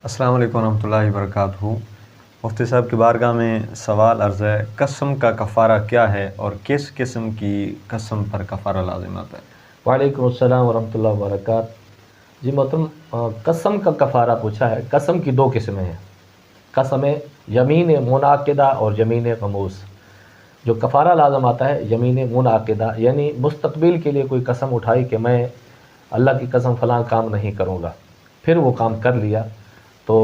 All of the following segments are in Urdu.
السلام علیکم ورحمۃ اللہ وبرکاتہ۔ مفتی صاحب کی بارگاہ میں سوال عرض ہے، قسم کا کفارہ کیا ہے اور کس قسم کی قسم پر کفارہ لازم آتا ہے؟ وعلیکم السلام ورحمۃ اللہ وبرکاتہ۔ جی محترم، قسم کا کفارہ پوچھا ہے۔ قسم کی دو قسمیں ہیں، قسم یمین منعقدہ اور یمین غموس۔ جو کفارہ لازم آتا ہے یمین منعقدہ، یعنی مستقبل کے لیے کوئی قسم اٹھائی کہ میں اللہ کی قسم فلاں کام نہیں کروں گا، پھر وہ کام کر لیا تو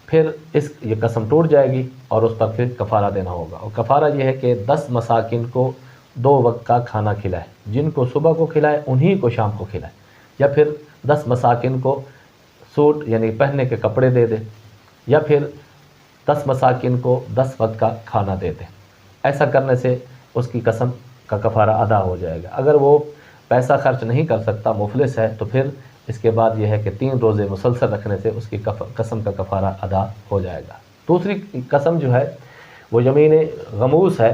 پھر یہ قسم ٹوٹ جائے گی اور اس پر پھر کفارہ دینا ہوگا۔ اور کفارہ یہ ہے کہ 10 مساکین کو 2 وقت کا کھانا کھلائے، جن کو صبح کو کھلائے انہی کو شام کو کھلائے، یا پھر 10 مساکین کو سوٹ یعنی پہننے کے کپڑے دے دے، یا پھر 10 مساکین کو 10 وقت کا کھانا دے دے۔ ایسا کرنے سے اس کی قسم کا کفارہ ادا ہو جائے گا۔ اگر وہ پیسہ خرچ نہیں کر سکتا، مفلس ہے، تو پھر اس کے بعد یہ ہے کہ 3 روزے مسلسل رکھنے سے اس کی قسم کا کفارہ ادا ہو جائے گا۔ دوسری قسم جو ہے وہ یمین غموس ہے۔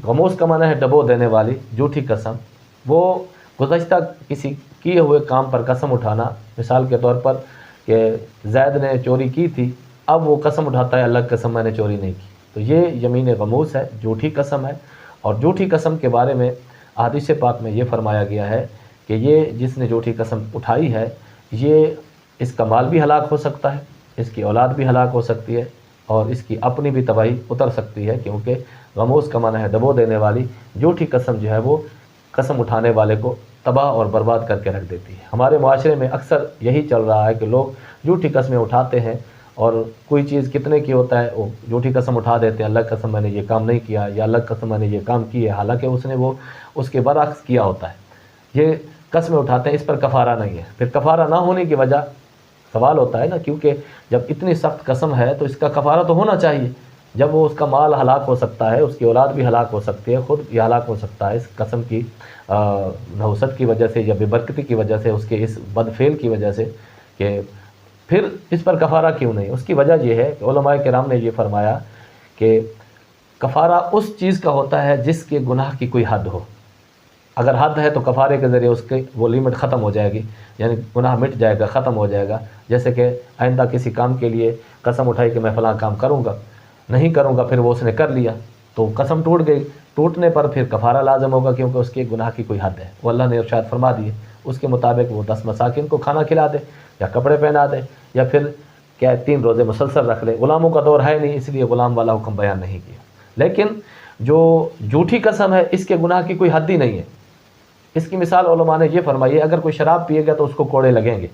غموس کا معنی ہے ڈبو دینے والی، جھوٹی قسم۔ وہ گزشتہ کسی کیے ہوئے کام پر قسم اٹھانا، مثال کے طور پر کہ زید نے چوری کی تھی، اب وہ قسم اٹھاتا ہے اللہ کی قسم میں نے چوری نہیں کی، تو یہ یمین غموس ہے، جھوٹی قسم ہے۔ اور جھوٹی قسم کے بارے میں احادیث پاک میں یہ فرمایا گیا ہے کہ یہ جس نے جھوٹی قسم اٹھائی ہے، یہ اس کا مال بھی ہلاک ہو سکتا ہے، اس کی اولاد بھی ہلاک ہو سکتی ہے، اور اس کی اپنی بھی تباہی اتر سکتی ہے، کیونکہ غموس کا معنی ہے ڈبو دینے والی۔ جھوٹی قسم جو ہے وہ قسم اٹھانے والے کو تباہ اور برباد کر کے رکھ دیتی ہے۔ ہمارے معاشرے میں اکثر یہی چل رہا ہے کہ لوگ جھوٹی قسمیں اٹھاتے ہیں، اور کوئی چیز کتنے کی ہوتا ہے وہ جھوٹی قسم اٹھا دیتے ہیں، اللہ کی قسم میں نے یہ کام نہیں کیا، یا اللہ کی قسم میں نے یہ کام کی ہے، حالانکہ اس نے وہ اس کے برعکس کیا ہوتا ہے۔ یہ قسمیں اٹھاتے ہیں، اس پر کفارہ نہیں ہے۔ پھر کفارہ نہ ہونے کی وجہ سوال ہوتا ہے نا، کیونکہ جب اتنی سخت قسم ہے تو اس کا کفارہ تو ہونا چاہیے۔ جب وہ اس کا مال ہلاک ہو سکتا ہے، اس کی اولاد بھی ہلاک ہو سکتی ہے، خود بھی ہلاک ہو سکتا ہے اس قسم کی نحوست کی وجہ سے، یا بے برکتی کی وجہ سے، اس کے اس بد فعل کی وجہ سے، کہ پھر اس پر کفارہ کیوں نہیں؟ اس کی وجہ یہ ہے کہ علماء کرام نے یہ فرمایا کہ کفارہ اس چیز کا ہوتا ہے جس کے گناہ کی کوئی حد ہو۔ اگر حد ہے تو کفارے کے ذریعے اس کی وہ لمٹ ختم ہو جائے گی، یعنی گناہ مٹ جائے گا، ختم ہو جائے گا۔ جیسے کہ آئندہ کسی کام کے لیے قسم اٹھائی کہ میں فلاں کام کروں گا، نہیں کروں گا، پھر وہ اس نے کر لیا تو قسم ٹوٹ گئی۔ ٹوٹنے پر پھر کفارہ لازم ہوگا، کیونکہ اس کے گناہ کی کوئی حد ہے، وہ اللہ نے ارشاد فرما دیے۔ اس کے مطابق وہ 10 مساکین کو کھانا کھلا دے، یا کپڑے پہنا دے، یا پھر کیا 3 روزے مسلسل رکھ لے۔ غلاموں کا دور ہے نہیں، اس لیے غلام والا حکم بیان نہیں کیا۔ لیکن جو جھوٹی قسم ہے، اس کے گناہ کی کوئی حد ہی نہیں ہے۔ اس کی مثال علماء نے یہ فرمائی ہے، اگر کوئی شراب پیے گا تو اس کو کوڑے لگیں گے،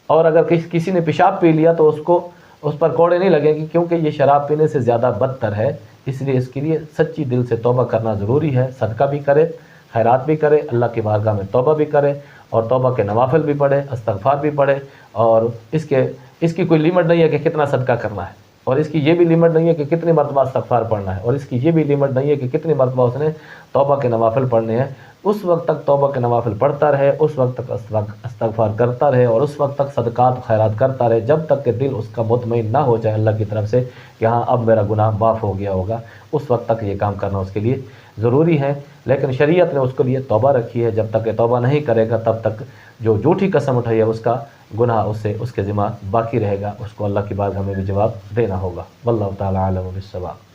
اور اگر کسی نے پیشاب پی لیا تو اس پر کوڑے نہیں لگیں گے، کیونکہ یہ شراب پینے سے زیادہ بدتر ہے۔ اس لیے اس کے لیے سچی دل سے توبہ کرنا ضروری ہے، صدقہ بھی کرے، خیرات بھی کرے، اللہ کی بارگاہ میں توبہ بھی کرے، اور توبہ کے نوافل بھی پڑھے، استغفار بھی پڑھے۔ اور اس کی کوئی لیمٹ نہیں ہے کہ کتنا صدقہ کرنا ہے، اور اس کی یہ بھی لیمٹ نہیں ہے کہ کتنی مرتبہ استغفار پڑھنا ہے، اور اس کی یہ بھی لیمٹ نہیں ہے کہ کتنی مرتبہ اس نے توبہ کے نوافل پڑھنے ہیں۔ اس وقت تک توبہ کے نوافل پڑھتا رہے، اس وقت تک استغفار کرتا رہے، اور اس وقت تک صدقات خیرات کرتا رہے، جب تک کہ دل اس کا مطمئن نہ ہو جائے اللہ کی طرف سے کہ ہاں اب میرا گناہ معاف ہو گیا ہوگا۔ اس وقت تک یہ کام کرنا اس کے لیے ضروری ہے۔ لیکن شریعت نے اس کے لیے توبہ رکھی ہے، جب تک کہ توبہ نہیں کرے گا تب تک جو جھوٹی قسم اٹھائی ہے اس کا گناہ اس کے ذمہ باقی رہے گا، اس کو اللہ کی بارگاہ میں بھی جواب دینا ہوگا۔ واللہ تعالی عالم بالصواب۔